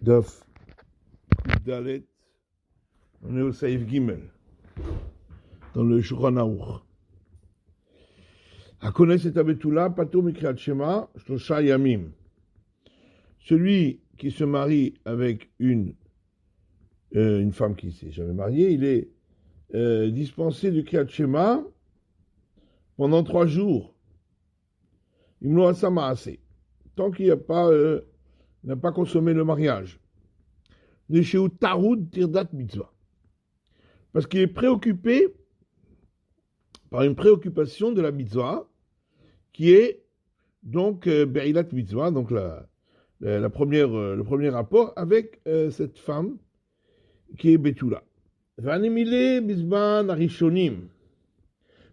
Daf Dalet, on est au Saïf Gimel, dans le Shulchan Aruch. Hakones et Abetula, Patur Mikriat Shema, Shlosha Yamim. Celui qui se marie avec une femme qui ne s'est jamais mariée, il est dispensé du Kriyat Shema pendant 3 jours. Imlo Asama assez. Tant qu'il n'a pas consommé le mariage. Nesheu Tarud Tirdat Mitzvah. Parce qu'il est préoccupé par une préoccupation de la mitzvah, qui est donc Be'ilat Mitzvah, donc le premier rapport avec cette femme qui est Betula. Vanimile Bizban Arishonim.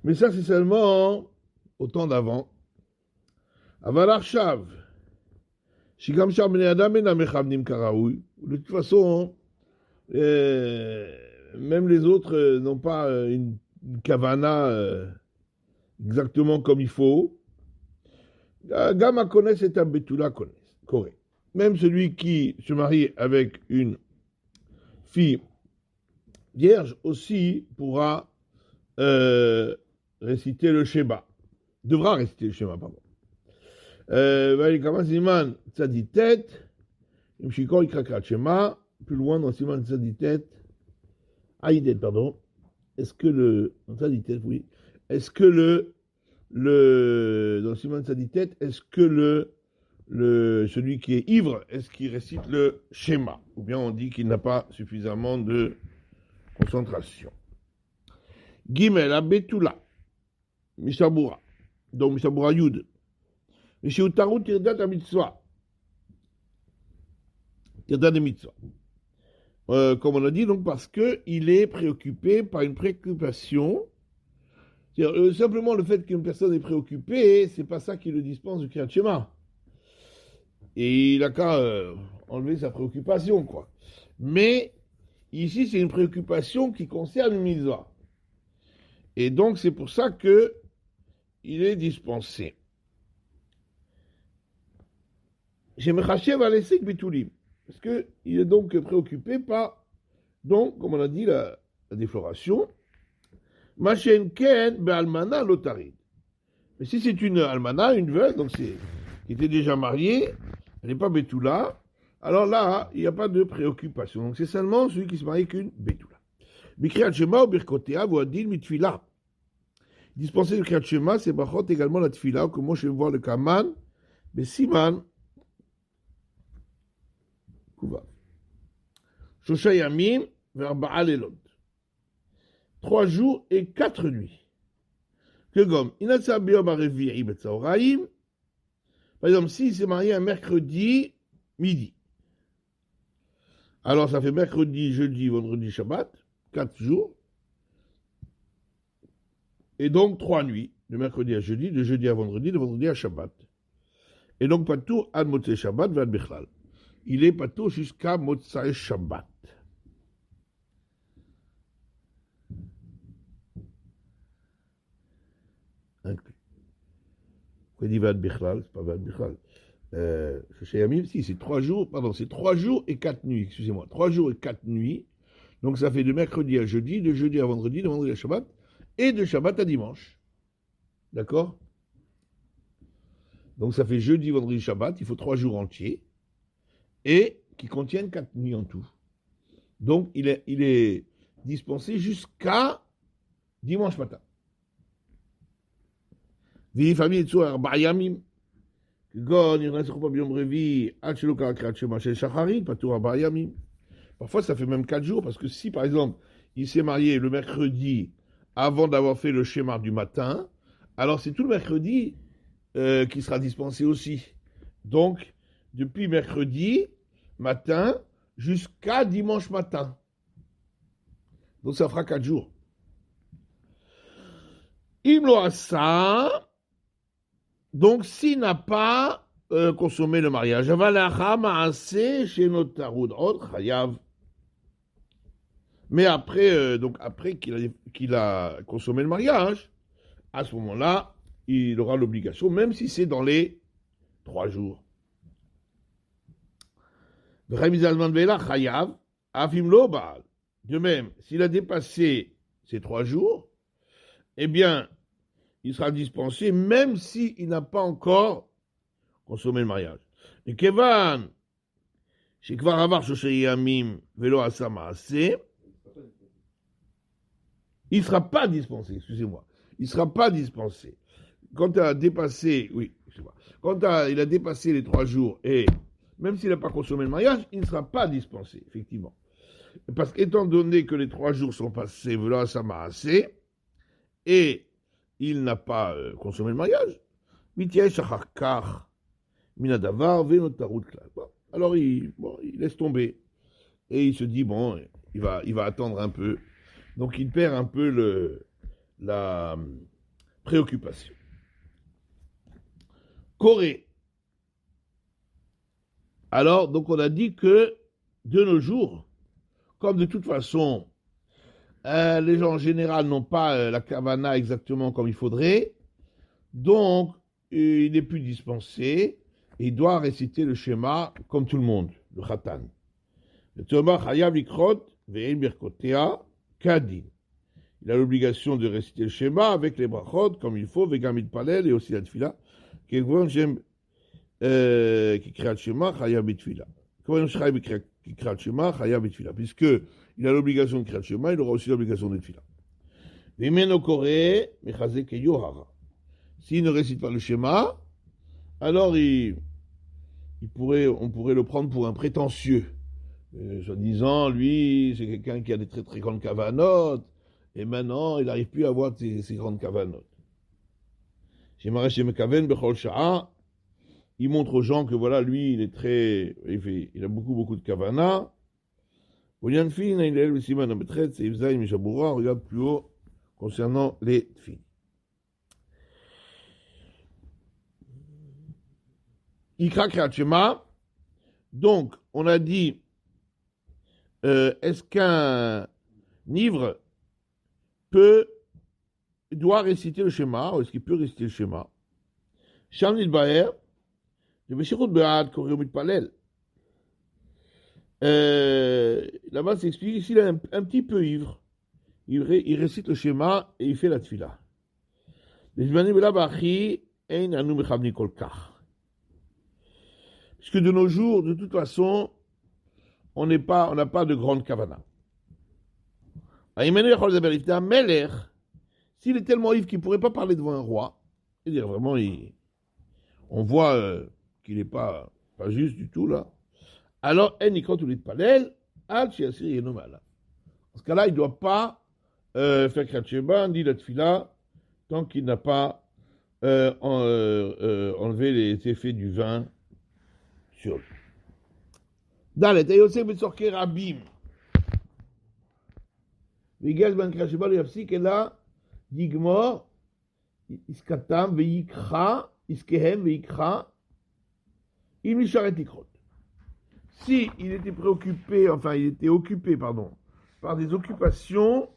Mais ça, c'est seulement au temps d'avant. Aval Arshav. Shigam Shar Bnei Adam Enam Mechavnim Karaoui. De toute façon, même les autres n'ont pas une kavana exactement comme il faut. Gama connaît et un Betula connaît. Même celui qui se marie avec une fille vierge aussi pourra réciter le Shema. Devra réciter le Shema, pardon. Siman Tzaditet, Imshikor Ikrakrat Shema, plus loin dans Siman Tzaditet, Aïdet, pardon. Est-ce que Tzaditet, oui. Est-ce que dans Siman Tzaditet, est-ce que celui qui est ivre, est-ce qu'il récite le Shema? Ou bien on dit qu'il n'a pas suffisamment de concentration. Gimel Abetula, Mishabura, donc Mishabura Yud. Mishu Tarut Tirdat Mitzvah. Tirdat de Mitzvah. Comme on a dit, donc parce qu'il est préoccupé par une préoccupation. C'est-à-dire, simplement le fait qu'une personne est préoccupée, c'est pas ça qui le dispense du Kriyat Shema. Et il a qu'à enlever sa préoccupation, quoi. Mais ici, c'est une préoccupation qui concerne une mitzvah. Et donc, c'est pour ça que il est dispensé. J'aimerais va laisser Betulim. Parce qu'il est donc préoccupé par, donc, comme on a dit, la défloration. Machen ken be'almana lotarid. Mais si c'est une almana, une veuve, donc qui était déjà mariée, elle n'est pas Betula, alors là, il n'y a pas de préoccupation. Donc c'est seulement celui qui se marie qu'une Betula. B'kriyat Shema ou birkotea voadil mitfila. Dispenser le Kriyat Shema, c'est bachot également la tfila, comme moi je vais voir le kaman, mais siman, kuva. Shosha yamim, verba'a lelot. 3 jours et 4 nuits. Que gomme, inatsa biyom arevi'i betzaoraim. Par exemple, s'il s'est marié un mercredi midi, alors ça fait mercredi, jeudi, vendredi, Shabbat, 4 jours, et donc 3 nuits, de mercredi à jeudi, de jeudi à vendredi, de vendredi à Shabbat. Et donc patour ad motzei Shabbatvad bichlal. Il est patour jusqu'à motzei Shabbat. Inclus. Pourquoi il dit Vad Bichlal? C'est pas Vad Bichlal. Chez Yamim, si, c'est 3 jours, pardon, c'est 3 jours et 4 nuits, excusez-moi. 3 jours et 4 nuits. Donc ça fait de mercredi à jeudi, de jeudi à vendredi, de vendredi à Shabbat, et de Shabbat à dimanche. D'accord? Donc ça fait jeudi, vendredi, Shabbat, il faut 3 jours entiers, et qui contiennent 4 nuits en tout. Donc il est dispensé jusqu'à dimanche matin. Parfois, ça fait même 4 jours, parce que si, par exemple, il s'est marié le mercredi avant d'avoir fait le schéma du matin, alors c'est tout le mercredi qui sera dispensé aussi. Donc, depuis mercredi matin jusqu'à dimanche matin. Donc, ça fera 4 jours. Imlo asa. Donc, s'il n'a pas consommé le mariage, mais après, après qu'il a consommé le mariage, à ce moment-là, il aura l'obligation, même si c'est dans les 3 jours. De même, s'il a dépassé ces 3 jours, eh bien, il sera dispensé même s'il n'a pas encore consommé le mariage. Et Kevan, chez Kvaravar Shosheyamim Velo Asama Ase, il ne sera pas dispensé, excusez-moi. Il ne sera pas dispensé. Quand il a dépassé, il a dépassé les 3 jours et même s'il n'a pas consommé le mariage, il ne sera pas dispensé, effectivement. Parce qu'étant donné que les 3 jours sont passés, Velo Asama Ase, et il n'a pas consommé le mariage, alors il laisse tomber. Et il se dit, bon, il va attendre un peu. Donc il perd un peu la préoccupation. Corée. Alors, donc on a dit que de nos jours, comme de toute façon, les gens en général n'ont pas la kavana exactement comme il faudrait, donc il n'est plus dispensé, et il doit réciter le schéma comme tout le monde, le khatan. Le Toma chayav likrot ve'en birkotea kadin. Il a l'obligation de réciter le schéma avec les brachot comme il faut, ve'gam mitpalel, et aussi la tfila. Quelqu'un j'aime qui crée le schéma chayav mitfila. Comment je qui crée le schéma chayav mitfila, puisque il a l'obligation de créer le schéma, il aura aussi l'obligation de tfila. Ve'meno koreh mechazek yohara. S'il ne récite pas le schéma, alors on pourrait le prendre pour un prétentieux. Soi-disant, lui, c'est quelqu'un qui a des très très grandes kavanotes, et maintenant, il n'arrive plus à avoir ces grandes kavanotes. Chez Maresh Mekaven, Bechol Sha'a, il montre aux gens que voilà, lui, il a beaucoup de kavana. Regarde plus haut concernant les filles. Ikra Kriyat Shema, donc on a dit, est-ce qu'un ivre doit réciter le schéma, ou est-ce qu'il peut réciter le schéma? Sham Nidbaer, de Beshirut Be'ad, Koreo Mitpalel. Là-bas, c'est expliqué s'il est un petit peu ivre, il récite le schéma et il fait la tfila. Puisque de nos jours, de toute façon, on n'a pas de grande kavana. S'il est tellement ivre qu'il ne pourrait pas parler devant un roi, c'est-à-dire vraiment, on voit qu'il n'est pas juste du tout là, alors, dans ce cas-là, il ne doit pas faire Kriyat Shema, ni la tfila, tant qu'il n'a pas enlevé les effets du vin sur lui. Dalet, Ayosek Betzorke Rabim. Vigaz Ben Kriyat Shema, le Yafsik, et là, Digmor, Iskatam, Veikra, Iskehem, Veikra, Im Lisharet Ikrot. Si il était occupé par des occupations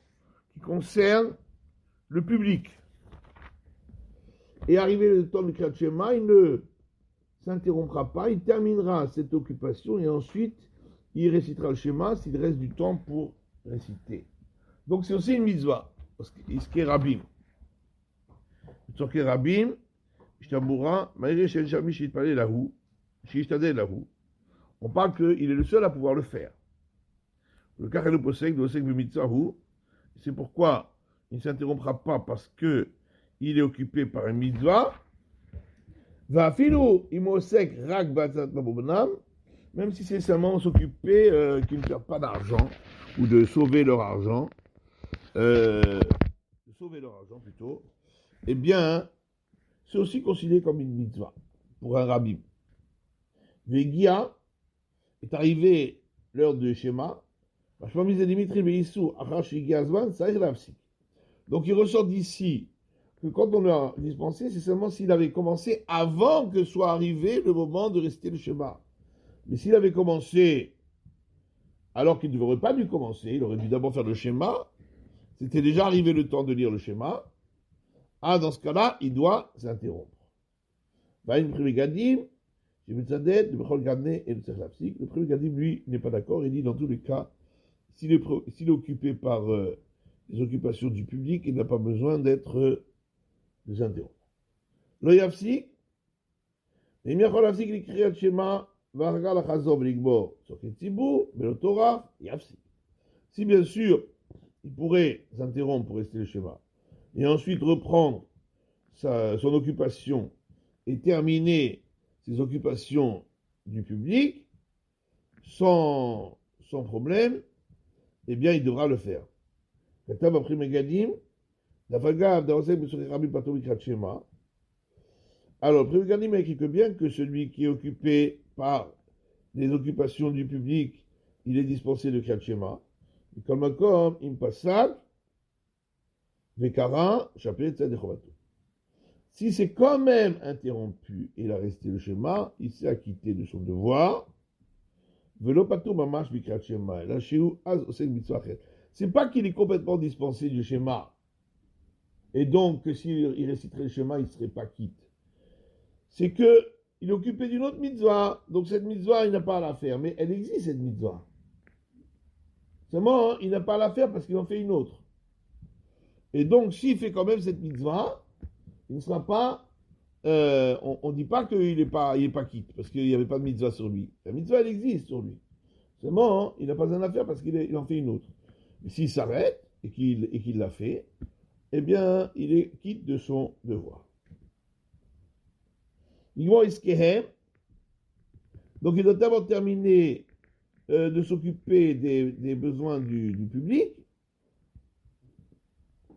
qui concernent le public, et arrivé le temps du Kriyat Shema, il ne s'interrompra pas, il terminera cette occupation et ensuite il récitera le schéma s'il reste du temps pour réciter. Donc c'est aussi une mitzvah, parce qu'il est rabim. Il rabim, Ishtabura, Maïre Shen Shami Shitpale Lahu, Shishtade Lahu. On parle qu'il est le seul à pouvoir le faire. Le Kachalou Posek de Osek B'Mitzahu, c'est pourquoi il ne s'interrompra pas parce qu'il est occupé par une mitzvah. Va filou imosek rak batzat mabubnam, même si c'est seulement s'occuper qu'ils ne perdent pas d'argent ou de sauver leur argent, plutôt, eh bien, c'est aussi considéré comme une mitzvah pour un rabbi. Vegia est arrivé l'heure du schéma. Donc il ressort d'ici que quand on a dispensé, c'est seulement s'il avait commencé avant que soit arrivé le moment de réciter le schéma. Mais s'il avait commencé alors qu'il ne devrait pas dû commencer, il aurait dû d'abord faire le schéma, c'était déjà arrivé le temps de lire le schéma, dans ce cas-là, il doit s'interrompre. Chez Metzadet, le Bechol Gadne et le Tzech Lafsik. Le premier Gadim, lui, n'est pas d'accord. Il dit, dans tous les cas, s'il est occupé par les occupations du public, il n'a pas besoin d'être désinterrompu. Lo Yafsik, et Miachol Lafsik, il écrit à Shema, Varga la Chazor, Beligbo, Soket Tzibur, mais le Torah, Yafsik. Si bien sûr, il pourrait s'interrompre pour rester le schéma, et ensuite reprendre son occupation et terminer ses occupations du public, sans problème, eh bien, il devra le faire. Alors, le Premier Gadim explique bien que celui qui est occupé par les occupations du public, il est dispensé de Kriyat Shema. Comme Impassal, Vekara, Chapet Tzadechobatu. Si c'est quand même interrompu et il a resté le schéma, il s'est acquitté de son devoir. C'est pas qu'il est complètement dispensé du schéma. Et donc, que s'il réciterait le schéma, il ne serait pas quitte. C'est qu'il est occupé d'une autre mitzvah. Donc cette mitzvah, il n'a pas à la faire. Mais elle existe, cette mitzvah. Seulement, il n'a pas à la faire parce qu'il en fait une autre. Et donc, s'il fait quand même cette mitzvah, il ne sera pas, on ne dit pas qu'il n'est pas quitte, parce qu'il n'y avait pas de mitzvah sur lui. La mitzvah, elle existe sur lui. Seulement, il n'a pas rien à faire parce qu'il en fait une autre. Mais s'il s'arrête et qu'il l'a fait, eh bien, il est quitte de son devoir. Donc, il doit d'abord terminer de s'occuper des besoins du public,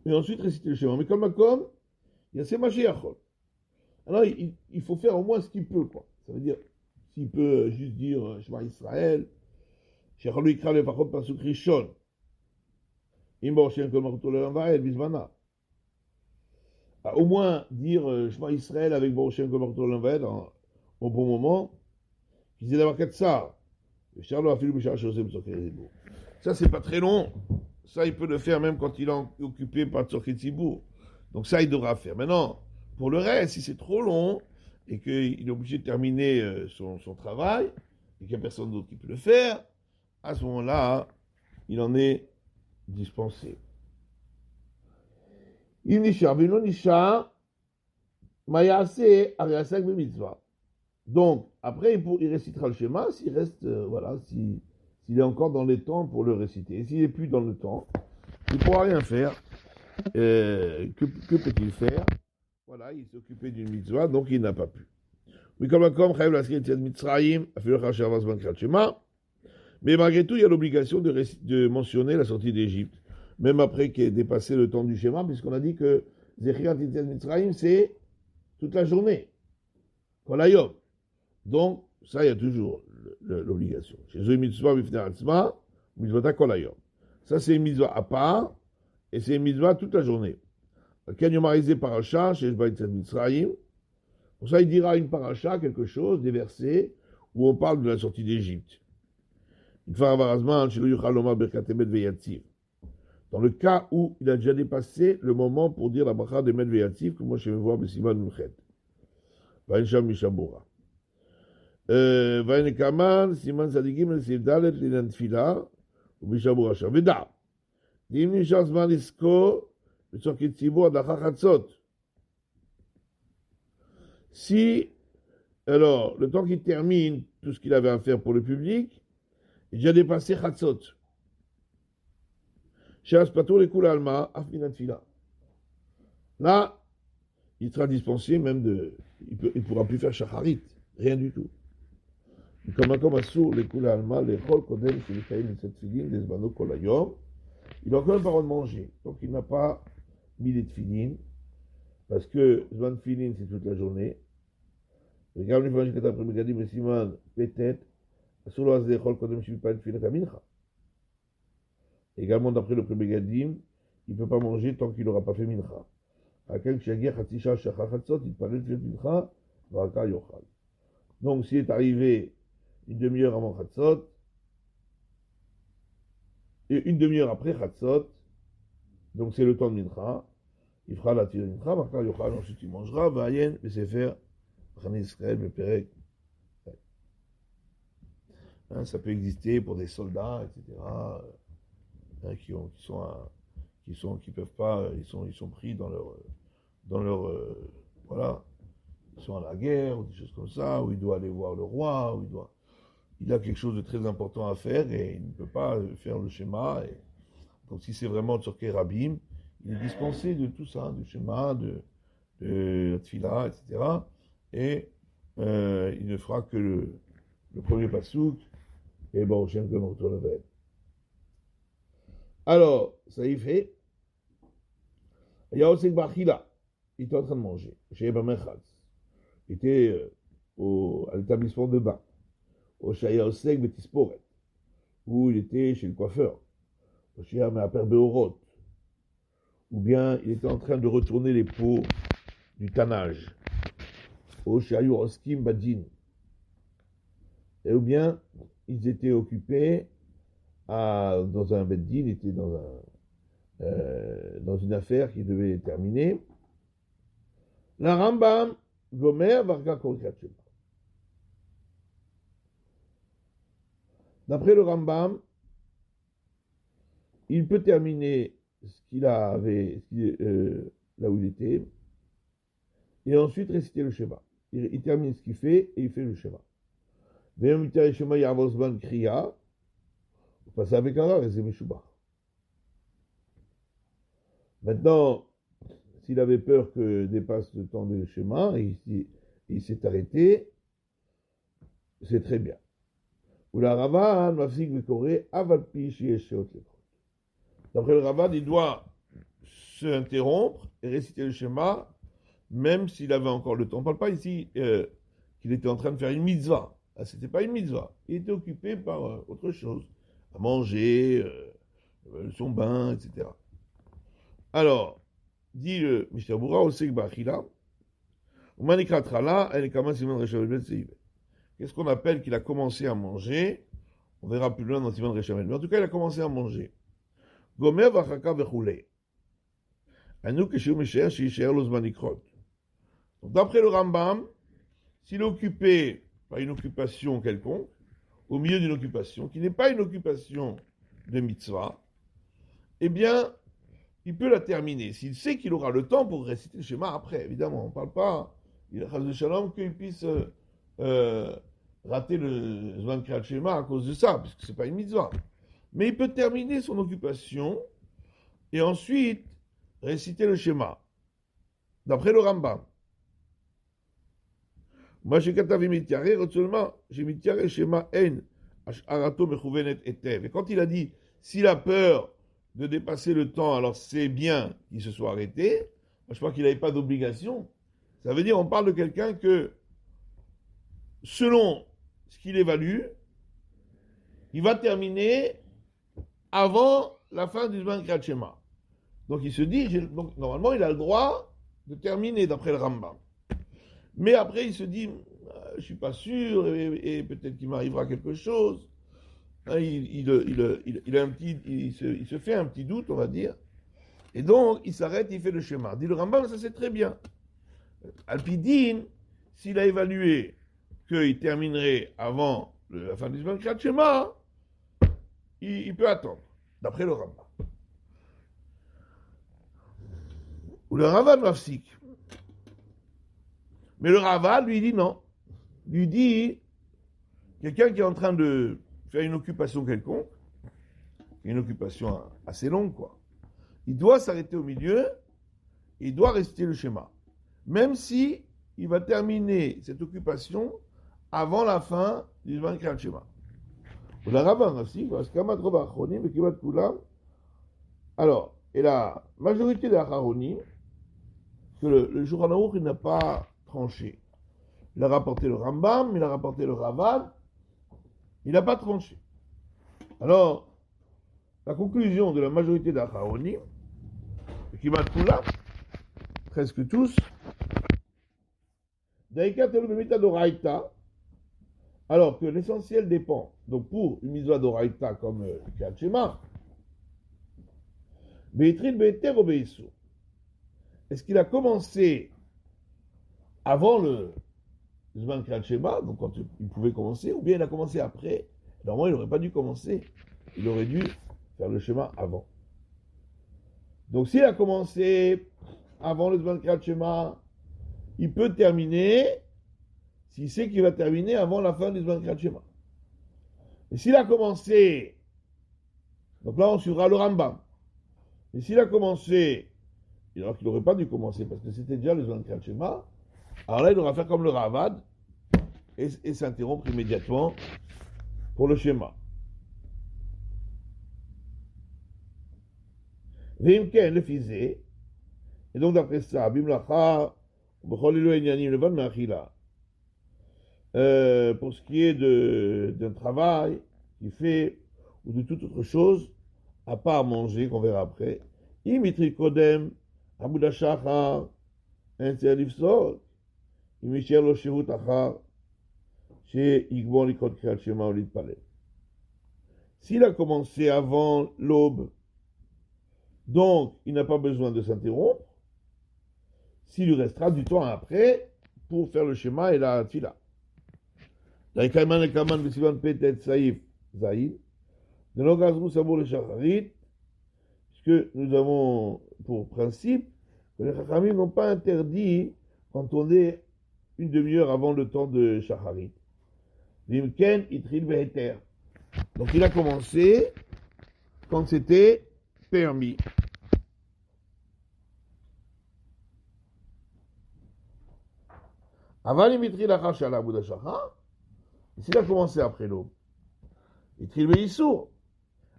et ensuite réciter le schéma. Mais comme il y a ces Mashiachot. Alors, il faut faire au moins ce qu'il peut, quoi. Ça veut dire, s'il peut juste dire Shema Israël, Shechalo Yikra le Pachot Pasuk Rishon, Imbo Shem Kol Marto Le Vael Bismana. Au moins dire Shema Israël avec Bo Shem Kol Marto Le Vael au bon moment, qu'ils aient d'avoir quatre ça. Ça, c'est pas très long. Ça, il peut le faire même quand il est occupé par Tzorkei Tzibur. Donc ça, il devra faire. Maintenant, pour le reste, si c'est trop long et qu'il est obligé de terminer son travail et qu'il n'y a personne d'autre qui peut le faire, à ce moment-là, il en est dispensé. Il nisha, vino nisha, mayase, ariasak mitzvah. Donc, après, il récitera le schéma s'il reste, s'il est encore dans les temps pour le réciter. Et s'il n'est plus dans le temps, il ne pourra rien faire. Que peut-il faire? Voilà, il s'est occupé d'une mitzvah, donc il n'a pas pu. Mais malgré tout, il y a l'obligation de mentionner la sortie d'Égypte, même après qu'il ait dépassé le temps du schéma, puisqu'on a dit que Zechirat Yetziat Mitzrayim, c'est toute la journée. Kolayom. Donc, ça, il y a toujours l'obligation. Chez eux, mitzvah, mitzvah, kolayom. Ça, c'est une mitzvah à part, et c'est une mitzvah toute la journée. Ken yomarisé paracha, chez Shbaït Mitzrayim. Pour ça, il dira une paracha, quelque chose, des versets, où on parle de la sortie d'Égypte. Dans le cas où il a déjà dépassé le moment pour dire la bracha de Med Veyativ, que moi je vais voir Besiman Mouchet. Vaïncham Mishabura. Vaïnekaman, Siman Sadigim, Sivdalet, Linan Tfila, ou Mishabura Shaveda. Dim Nishas Manisko, Tzorkei Tzibur, Adachar Chatzot. Si, alors, le temps qu'il termine tout ce qu'il avait à faire pour le public, il a déjà dépassé Chatzot. Shas Patur Lekul Alma, Afminat Fila. Là, il sera dispensé même de. Il ne pourra plus faire Shacharit, rien du tout. Comme Asur Lekul Alma, Lechol Kodem, Shilikaim, Set Filin, Desbano Kolayom, il n'a quand même pas le droit de manger. Donc il n'a pas mis les tfilin, parce que Zman Filin, c'est toute la journée. וגם לפעמים שכתב פרי מגדים בסימן פ"ט, אסור לו אז לאכול קודם שמפעל תפילת המנחה. Également d'après le Pri Megadim, il ne peut pas manger tant qu'il n'aura pas fait mincha. Quelqu'un qui a חצי שעה שחר חצות, il parle de tefilת mincha, ורקה יאכל. Donc s'il est arrivé une demi-heure avant Chatzot, et une demi-heure après Chatzot, donc c'est le temps de mincha, il fera la tefilת mincha, ורקה יאכל, ensuite il mangera, vayen, Besefer, Chani Israël, Beperek, Hein, ça peut exister pour des soldats, etc. Hein, qui peuvent pas, ils sont pris dans leur, voilà, ils sont à la guerre ou des choses comme ça, où il doit aller voir le roi, il a quelque chose de très important à faire et il ne peut pas faire le schéma. Donc si c'est vraiment Tzorkei Rabim, il est dispensé de tout ça, du schéma, de la tfila, etc. Et il ne fera que le premier pasouk, et bon, Shem comme retourne vers. Alors, ça y fait. Il y a aussi Bachila, il était en train de manger, chez Bamechaz. Il était à l'établissement de bain, au Shaya Osek Betisporet, où il était chez le coiffeur, au Shaya Meaper Beorot, ou bien il était en train de retourner les pots du tannage, au Shaya Oskim Badin, et ou bien ils étaient occupés dans un beddin, ils étaient dans une affaire qui devait terminer. La Rambam, Gomer, Varga Korkat Shema. D'après le Rambam, il peut terminer ce qu'il avait, là où il était, et ensuite réciter le Shema. Il termine ce qu'il fait et il fait le Shema. Ve'yom Shema Yavosban Kriya, vous passez avec un rare et c'est Meshubach. Maintenant, s'il avait peur que dépasse le temps de Shema, et il s'est arrêté, c'est très bien. Ou la Ravan, Mafsik Vekore, Avalpi Shiesheot Lekot. D'après le Ravan, il doit se interrompre et réciter le schéma, même s'il avait encore le temps. On ne parle pas ici qu'il était en train de faire une mitzvah. Ah, ce n'était pas une mitzvah. Il était occupé par autre chose, à manger, son bain, etc. Alors, dit le Mishnah Berurah, Osek Ba'achila, Umanikrat Chala, El Kama Siman Reshav Ben Seive. Qu'est-ce qu'on appelle qu'il a commencé à manger? On verra plus loin dans Siman Reshav. Mais en tout cas, il a commencé à manger. Gomer Vachaka Vechulei. Donc, d'après le Rambam, s'il est occupé par une occupation quelconque, au milieu d'une occupation, qui n'est pas une occupation de mitzvah, eh bien, il peut la terminer. S'il sait qu'il aura le temps pour réciter le schéma après, évidemment, on ne parle pas, il a de shalom qu'il puisse rater le Zman Kriyat Shema à cause de ça, puisque ce n'est pas une mitzvah. Mais il peut terminer son occupation et ensuite réciter le schéma. D'après le Rambam. Moi, j'ai katavi mitiare, seulement, j'ai mitiare schéma en, arato mechouvenet etev. Et quand il a dit, s'il a peur de dépasser le temps, alors c'est bien qu'il se soit arrêté, moi, je crois qu'il n'avait pas d'obligation. Ça veut dire, on parle de quelqu'un que, selon ce qu'il évalue, il va terminer avant la fin du Zman Kriyat Shema. Donc il se dit, donc, normalement il a le droit de terminer d'après le Rambam. Mais après il se dit, je ne suis pas sûr, et peut-être qu'il m'arrivera quelque chose. Il se fait un petit doute, on va dire. Et donc il s'arrête, il fait le schéma. Dit le Rambam, ça c'est très bien. Alpidine, s'il a évalué qu'il terminerait avant la fin du Zman Kriyat Shema, il peut attendre, d'après le Rambam. Ou le Ravad mafsik. Mais le Ravad, lui, dit non. Lui dit, quelqu'un qui est en train de faire une occupation quelconque, une occupation assez longue, quoi, il doit s'arrêter au milieu, et il doit réciter le schéma. Même si il va terminer cette occupation avant la fin du Zman Kriyat Shema. Ou le Ravad mafsik, parce qu'Amat Rova Acharonim, et Kivat Kulam. Alors, et la majorité des Acharonim, que le Shulchan Aruch, il n'a pas tranché. Il a rapporté le Rambam, il a rapporté le Ravad, il n'a pas tranché. Alors, la conclusion de la majorité d'Acharonim, qui m'a tout là, presque tous, Daïka Telu Bemita d'Oraïta, alors que l'essentiel dépend, donc pour une mitzvah d'Oraïta comme Kriyat Shema, Beitrin Beiter Obeissou. Est-ce qu'il a commencé avant le Zman Kriyat Shema, donc quand il pouvait commencer, ou bien il a commencé après, Normalement, il n'aurait pas dû commencer. Il aurait dû faire le schéma avant. Donc, s'il a commencé avant le Zman Kriyat Shema, il peut terminer s'il sait qu'il va terminer avant la fin du Zman Kriyat Shema. Et s'il a commencé, donc là, on suivra le Rambam. Mais s'il a commencé, alors qu'il n'aurait pas dû commencer parce que c'était déjà le Zman Kriyat Shema, alors là, il devra faire comme le Ravad et s'interrompre immédiatement pour le schéma. Vimken le fisé, et donc d'après ça, Bimlacha, Bcholilo Enyanim Levan Machila, pour ce qui est d'un travail qu'il fait, ou de toute autre chose, à part manger, qu'on verra après, Imitri Kodem, Abuda Shachar, Interlifsor, Imichel lo Shehut Achar, chez Igbon Likot Kriyat Shema ou Litpalel. S'il a commencé avant l'aube, donc il n'a pas besoin de s'interrompre, s'il lui restera du temps après pour faire le schéma et la tfila. Daïkaman et Kaman Vesivan Petet Saïf Zaïd, de l'Ogazrou Sabour le Shacharit, puisque nous avons pour principe que les Chachamim n'ont pas interdit quand on est une demi-heure avant le temps de Shacharit. Vimken Itril Veheter. Donc il a commencé quand c'était permis. Aval Itril Achar Shala Abuda Shachar. S'il a commencé après l'aube, Itril Veissour.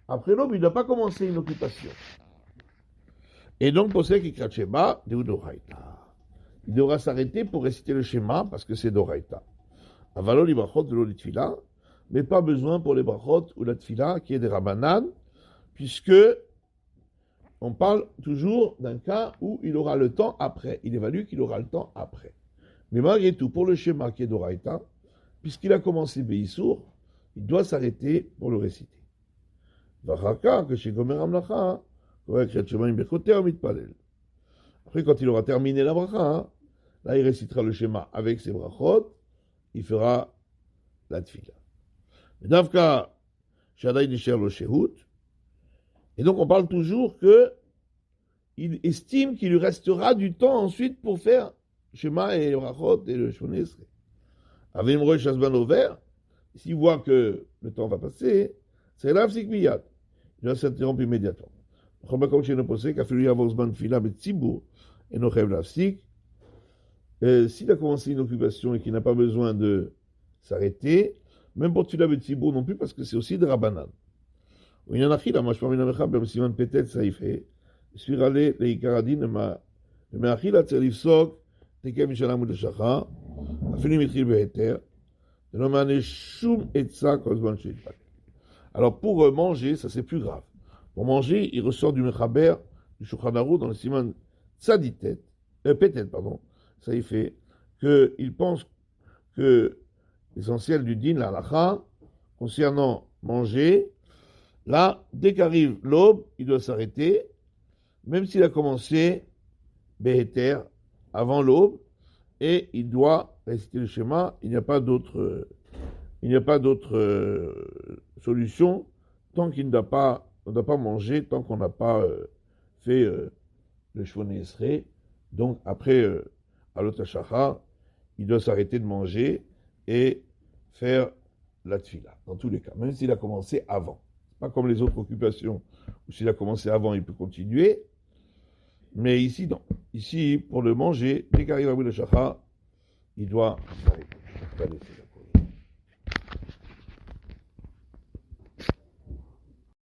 Après l'aube, il ne doit pas commencer une occupation. Et donc, pour ceux qui kriyat Shema, d'Oraita. Il devra s'arrêter pour réciter le schéma parce que c'est d'Oraita. Avalol li brachot de l'olitfila, mais pas besoin pour les brachot ou la tfila qui est des Rabbanan, puisque on parle toujours d'un cas où il aura le temps après. Il évalue qu'il aura le temps après. Mais malgré tout, pour le schéma qui est d'Oraita, puisqu'il a commencé Beissour, il doit s'arrêter pour le réciter. Vachaka, que chez Gomer Amlacha, après, quand il aura terminé la bracha, là, il récitera le schéma avec ses brachot, il fera la tfila. Davka, Shadai Nisher lo Shehut, et donc on parle toujours que il estime qu'il lui restera du temps ensuite pour faire schéma et brachot et le Shmoneh Esrei. Avim Rosh Hasban Over, s'il voit que le temps va passer, c'est l'Afsik Miyad. Il va s'interrompre immédiatement. S'il a commencé une occupation et qu'il n'a pas besoin de s'arrêter, même pour Tfila Betzibour non plus, parce que c'est aussi de Rabbanan. Il y en a qui, là, moi je parle d'un Mechab, Siman Petet, Saïfé, Spirale, Leikaradin, le Meachila, Tzerifsok, Tekem Mishalam de Shacha, Afilim Itril Beheter, de l'Omane Shum Etza, Kozban Sheitak. Alors pour manger, ça c'est plus grave. Pour manger, il ressort du Mechaber, du Shulchan Aruch, dans le Siman Tzaditet, Petet, pardon, ça y fait, qu'il pense que l'essentiel du din, la halakha, concernant manger, là, dès qu'arrive l'aube, il doit s'arrêter, même s'il a commencé Beheter avant l'aube, et il doit réciter le schéma, il n'y a pas d'autre solution tant qu'il ne doit pas manger, tant qu'on n'a pas fait le Shmoneh Esrei. Donc après Alot HaShachar, il doit s'arrêter de manger et faire la tfila, dans tous les cas, même s'il a commencé avant. Pas comme les autres occupations, où s'il a commencé avant, il peut continuer. Mais ici, non. Ici, pour le manger, dès qu'arrive Alot HaShachar, il doit s'arrêter.